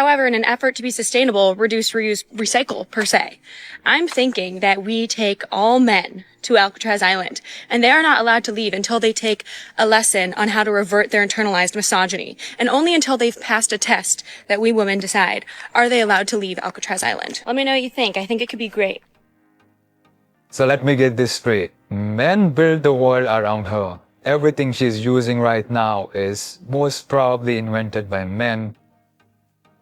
However, in an effort to be sustainable, reduce, reuse, recycle per se, I'm thinking that we take all men to Alcatraz Island, and they are not allowed to leave until they take a lesson on how to revert their internalized misogyny, and only until they've passed a test that we women decide, are they allowed to leave Alcatraz Island? Let me know what you think. I think it could be great. So let me get this straight. Men build the world around her. Everything she's using right now is most probably invented by men.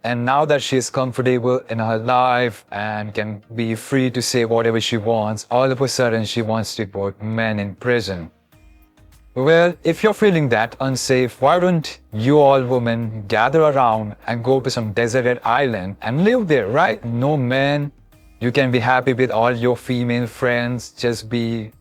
And now that she's comfortable in her life and can be free to say whatever she wants, all of a sudden she wants to put men in prison. Well, if you're feeling that unsafe, why don't you all women gather around and go to some deserted island and live there, right? No men. You can be happy with all your female friends, just be...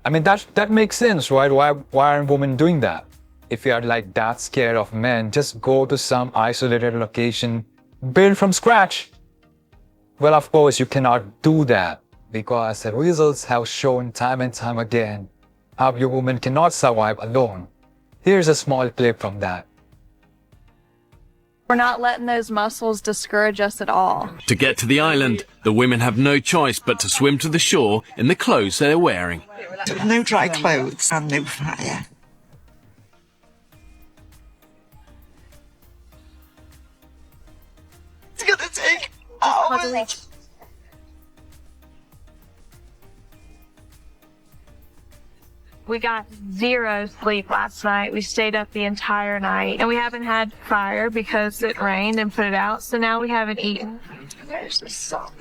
I mean, that makes sense, right? Why aren't women doing that? If you are like that scared of men, just go to some isolated location, build from scratch. Well, of course, you cannot do that because the results have shown time and time again how your woman cannot survive alone. Here's a small clip from that. We're not letting those muscles discourage us at all. To get to the island, the women have no choice but to swim to the shore in the clothes they're wearing. No dry clothes and no fire. It's gonna take hours. We got zero sleep last night. We stayed up the entire night. And we haven't had fire because it rained and put it out. So now we haven't eaten. Where's the salt?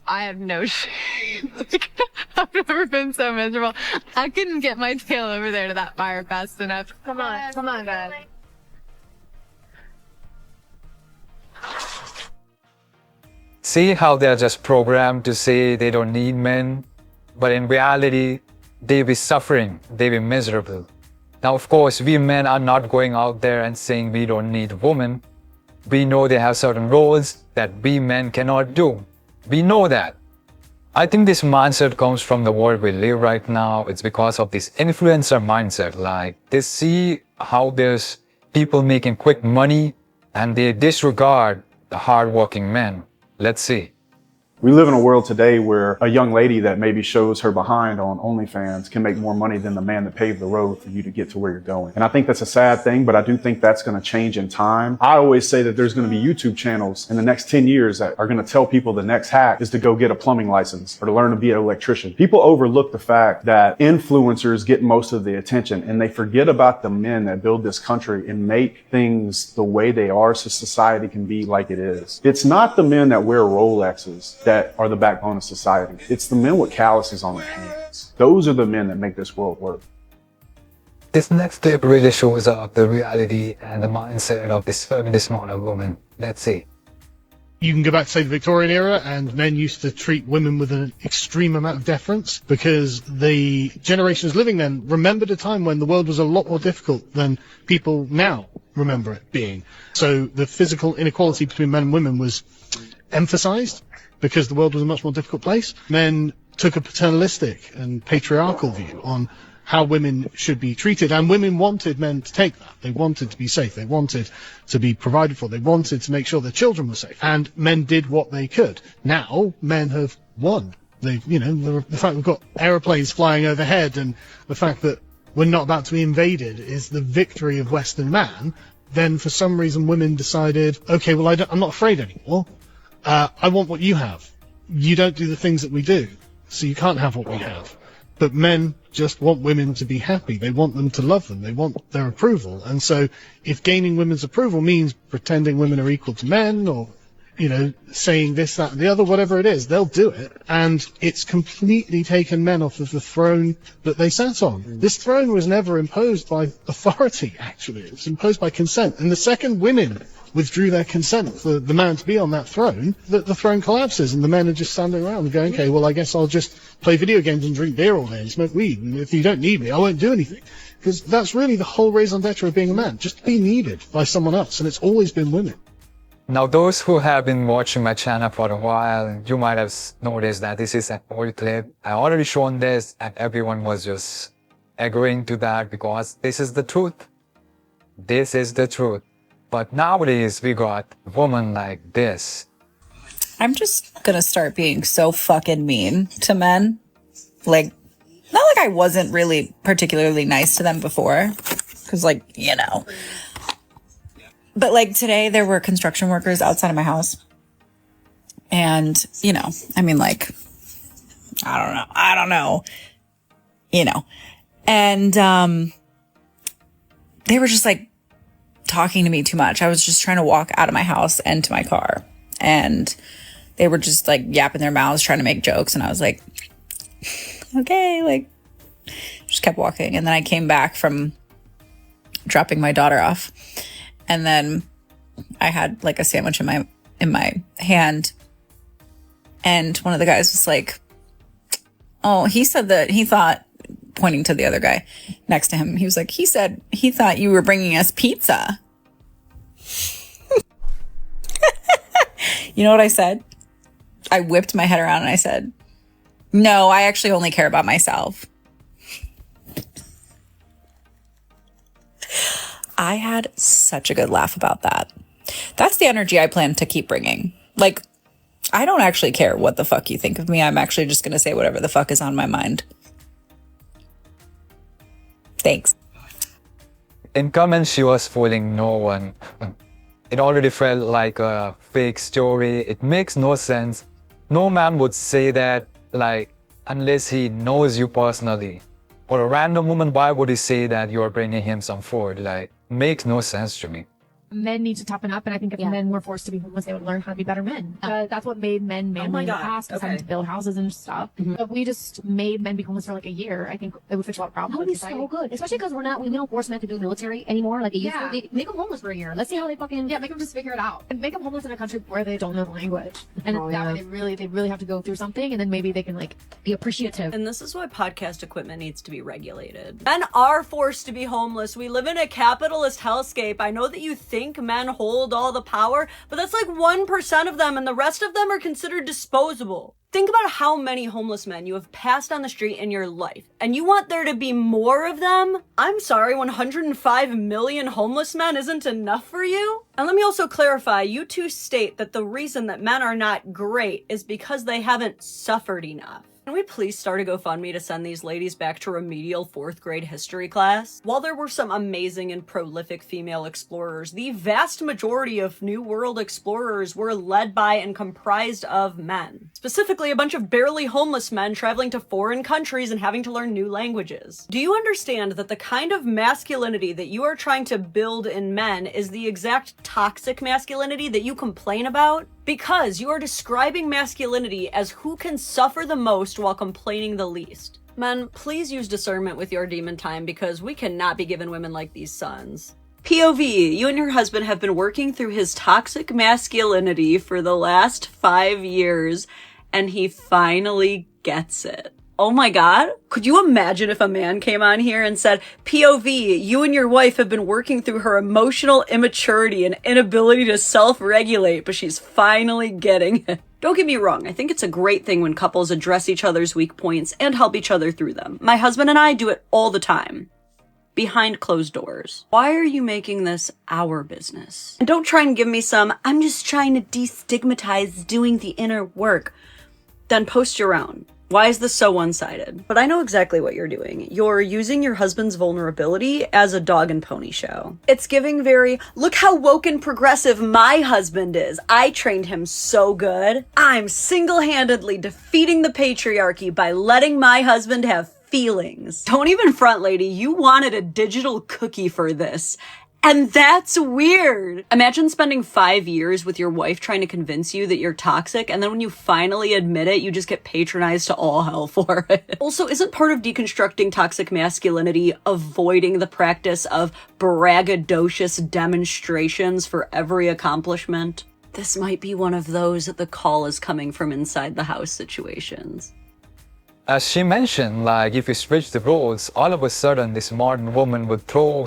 I have no shame. I've never been so miserable. I couldn't get my tail over there to that fire fast enough. Come on, guys. See how they're just programmed to say they don't need men, but in reality, they be suffering, they be miserable. Now, of course, we men are not going out there and saying we don't need women. We know they have certain roles that we men cannot do. We know that. I think this mindset comes from the world we live right now. It's because of this influencer mindset. Like, they see how there's people making quick money and they disregard the hardworking men. Let's see. We live in a world today where a young lady that maybe shows her behind on OnlyFans can make more money than the man that paved the road for you to get to where you're going. And I think that's a sad thing, but I do think that's going to change in time. I always say that there's going to be YouTube channels in the next 10 years that are going to tell people the next hack is to go get a plumbing license or to learn to be an electrician. People overlook the fact that influencers get most of the attention and they forget about the men that build this country and make things the way they are so society can be like it is. It's not the men that wear Rolexes that are the backbone of society. It's the men with calluses on their hands. Those are the men that make this world work. This next clip really shows up the reality and the mindset of this feminist model woman. Let's see. You can go back to, say, the Victorian era, and men used to treat women with an extreme amount of deference because the generations living then remembered a time when the world was a lot more difficult than people now remember it being. So the physical inequality between men and women was emphasized because the world was a much more difficult place. Men took a paternalistic and patriarchal view on how women should be treated, and women wanted men to take that. They wanted to be safe. They wanted to be provided for. They wanted to make sure their children were safe, and men did what they could. Now, men have won. They, you know, the fact we've got aeroplanes flying overhead and the fact that we're not about to be invaded is the victory of Western man. Then, for some reason, women decided, okay, well, I'm not afraid anymore. I want what you have. You don't do the things that we do, so you can't have what we have. But men just want women to be happy. They want them to love them. They want their approval. And so if gaining women's approval means pretending women are equal to men or, you know, saying this, that, and the other, whatever it is, they'll do it. And it's completely taken men off of the throne that they sat on. This throne was never imposed by authority, actually. It was imposed by consent. And the second women withdrew their consent for the man to be on that throne, the throne collapses and the men are just standing around and going, okay, well, I guess I'll just play video games and drink beer all day and smoke weed. And if you don't need me, I won't do anything. Because that's really the whole raison d'etre of being a man, just to be needed by someone else. And it's always been women. Now, those who have been watching my channel for a while, you might have noticed that this is an old clip. I already shown this and everyone was just agreeing to that because this is the truth. this is the truth. But nowadays we got women like this. I'm just gonna start being so fucking mean to men. Like, not like I wasn't really particularly nice to them before. Cause like, you know. But like today there were construction workers outside of my house. And, you know, I mean like, I don't know. You know. And they were just like talking to me too much. I was just trying to walk out of my house and to my car. And they were just like yapping their mouths, trying to make jokes. And I was like, okay, like, just kept walking. And then I came back from dropping my daughter off. And then I had like a sandwich in my hand. And one of the guys was like, oh, he said that he thought, pointing to the other guy next to him, he was like, he said he thought you were bringing us pizza. You know what I said? I whipped my head around and I said, no, I actually only care about myself. I had such a good laugh about that. That's the energy I plan to keep bringing. Like, I don't actually care what the fuck you think of me. I'm actually just going to say whatever the fuck is on my mind. Thanks. In comments, she was fooling no one. It already felt like a fake story. It makes no sense. No man would say that, like, unless he knows you personally. Or a random woman, why would he say that you're bringing him some food? Like, makes no sense to me. Men need to toughen up, and I think if men were forced to be homeless, they would learn how to be better men. That's what made men manly in the past, was having to build houses and stuff. If we just made men be homeless for like a year, I think it would fix a lot of problems. That would be so good, especially because we don't force men to do the military anymore. Like, make them homeless for a year. Let's see how they fucking make them just figure it out, and make them homeless in a country where they don't know the language, and that way they really have to go through something, and then maybe they can like be appreciative. And this is why podcast equipment needs to be regulated. Men are forced to be homeless. We live in a capitalist hellscape. I know that you think men hold all the power, but that's like 1% of them, and the rest of them are considered disposable. Think about how many homeless men you have passed on the street in your life, and you want there to be more of them? I'm sorry, 105 million homeless men isn't enough for you? And let me also clarify, you two state that the reason that men are not great is because they haven't suffered enough. Can we please start a GoFundMe to send these ladies back to remedial 4th grade history class? While there were some amazing and prolific female explorers, the vast majority of New World explorers were led by and comprised of men. Specifically, a bunch of barely homeless men traveling to foreign countries and having to learn new languages. Do you understand that the kind of masculinity that you are trying to build in men is the exact toxic masculinity that you complain about? Because you are describing masculinity as who can suffer the most while complaining the least. Men, please use discernment with your demon time, because we cannot be given women like these sons. POV, you and your husband have been working through his toxic masculinity for the last 5 years, and he finally gets it. Oh my god, could you imagine if a man came on here and said, POV, you and your wife have been working through her emotional immaturity and inability to self-regulate, but she's finally getting it. Don't get me wrong, I think it's a great thing when couples address each other's weak points and help each other through them. My husband and I do it all the time. Behind closed doors. Why are you making this our business? And don't try and give me some, I'm just trying to destigmatize doing the inner work. Then post your own. Why is this so one-sided? But I know exactly what you're doing. You're using your husband's vulnerability as a dog and pony show. It's giving very, look how woke and progressive my husband is. I trained him so good. I'm single-handedly defeating the patriarchy by letting my husband have feelings. Don't even front, lady. You wanted a digital cookie for this. And that's weird. Imagine spending 5 years with your wife trying to convince you that you're toxic, and then when you finally admit it, you just get patronized to all hell for it. Also, isn't part of deconstructing toxic masculinity avoiding the practice of braggadocious demonstrations for every accomplishment? This might be one of those the call is coming from inside the house situations. As she mentioned, like, if you switch the roles, all of a sudden this modern woman would throw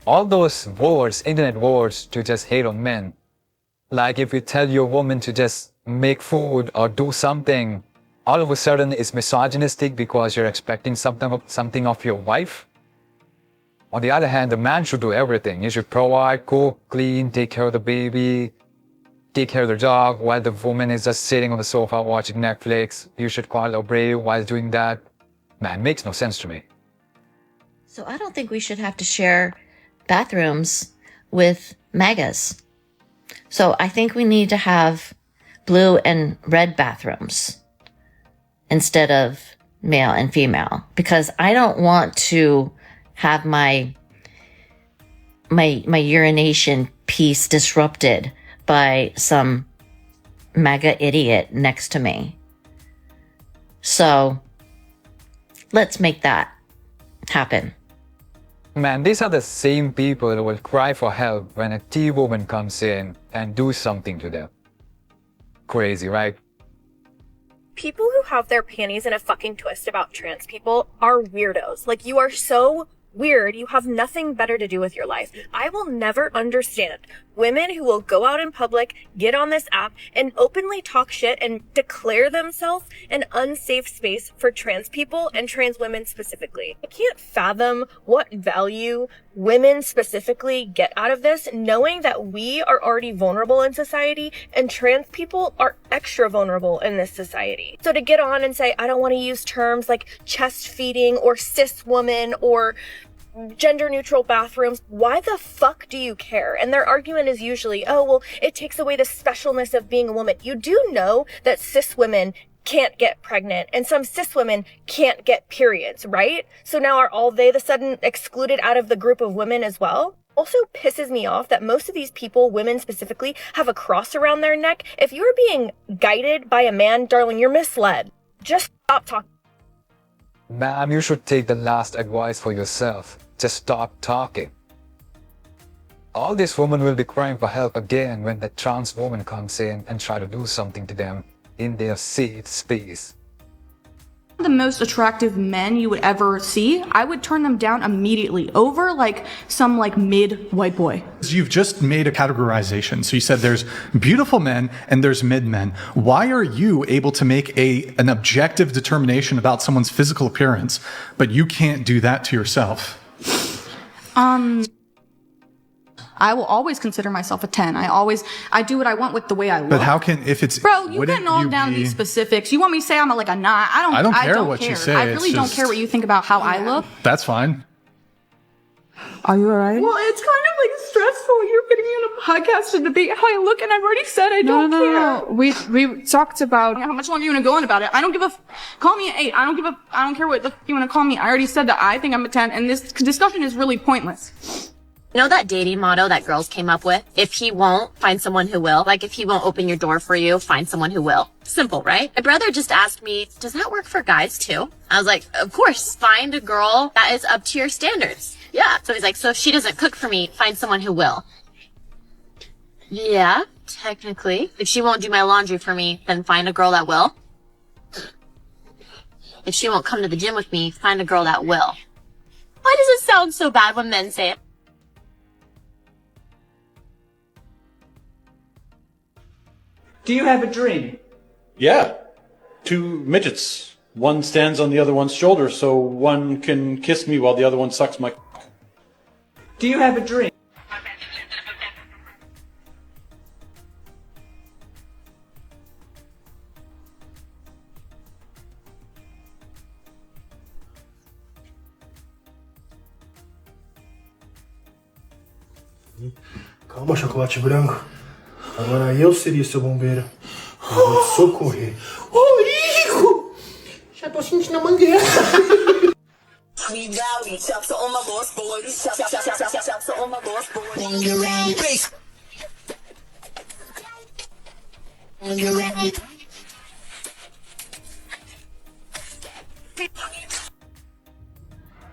all those words, internet words, to just hate on men. Like, if you tell your woman to just make food or do something, all of a sudden it's misogynistic because you're expecting something of your wife. On the other hand, the man should do everything. He should provide, cook, clean, take care of the baby, take care of the dog, while the woman is just sitting on the sofa watching Netflix. You should call her brave while doing that. Man, makes no sense to me. So I don't think we should have to share bathrooms with MAGAs. So I think we need to have blue and red bathrooms instead of male and female, because I don't want to have my urination piece disrupted by some MAGA idiot next to me. So let's make that happen. Man, these are the same people who will cry for help when a T-woman comes in and do something to them. Crazy, right? People who have their panties in a fucking twist about trans people are weirdos. Like, you are so weird. You have nothing better to do with your life. I will never understand women who will go out in public, get on this app, and openly talk shit and declare themselves an unsafe space for trans people and trans women specifically. I can't fathom what value women specifically get out of this, knowing that we are already vulnerable in society and trans people are extra vulnerable in this society. So to get on and say, I don't want to use terms like chest feeding or cis woman or gender neutral bathrooms, why the fuck do you care? And their argument is usually, oh, well, it takes away the specialness of being a woman. You do know that cis women can't get pregnant and some cis women can't get periods, right? So now are all they of a sudden excluded out of the group of women as well? Also pisses me off that most of these people, women specifically, have a cross around their neck. If you're being guided by a man, darling, you're misled. Just stop talking. Ma'am, you should take the last advice for yourself. Just stop talking. All these women will be crying for help again when the trans woman comes in and try to do something to them in their safe space. The most attractive men you would ever see, I would turn them down immediately over like some like mid white boy. You've just made a categorization. So you said there's beautiful men and there's mid men. Why are you able to make an objective determination about someone's physical appearance, but you can't do that to yourself? I will always consider myself a 10. I do what I want with the way I look. But how can, if it's... Bro, you can all down these specifics. You want me to say I'm like a 9? I don't care what you say. I really don't care what you think about how I look. That's fine. Are you alright? Well, it's kind of like stressful. You're getting me on a podcast to debate how I look, and I've already said I don't care. No. We talked about how much longer you want to go on about it. I don't give a. Call me an 8. I don't care what the you want to call me. I already said that I think I'm a 10, and this discussion is really pointless. You know that dating motto that girls came up with? If he won't, find someone who will. Like, if he won't open your door for you, find someone who will. Simple, right? My brother just asked me, does that work for guys too? I was like, of course. Find a girl that is up to your standards. Yeah. So he's like, so if she doesn't cook for me, find someone who will. Yeah, technically. If she won't do my laundry for me, then find a girl that will. If she won't come to the gym with me, find a girl that will. Why does it sound so bad when men say it? Do you have a dream? Yeah. 2 midgets. One stands on the other one's shoulder so one can kiss me while the other one sucks my... Do you have a dream? Calma, chocolate branco. Agora eu seria seu bombeiro. Eu vou te socorrer. Ô, Rico! Já tô sentindo a mangueira.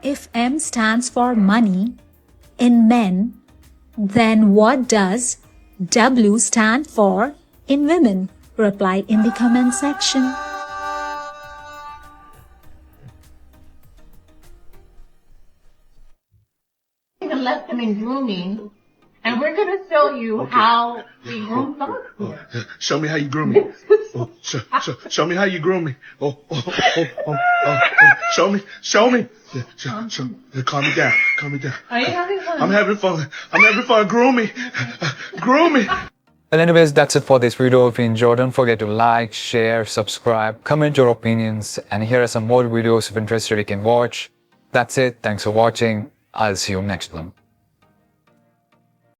If M stands for money in men, then what does W stand for in women? Reply in the comment section. Even let them in grooming And we're gonna show you how we groom dogs here. Show me how you groom me. Oh, show me how you groom me. Oh. Show me. Calm me down. Are you having fun? I'm having fun. Groom me. Well, anyways, that's it for this video. If you enjoyed, don't forget to like, share, subscribe, comment your opinions, and here are some more videos if interested you can watch. That's it. Thanks for watching. I'll see you next one.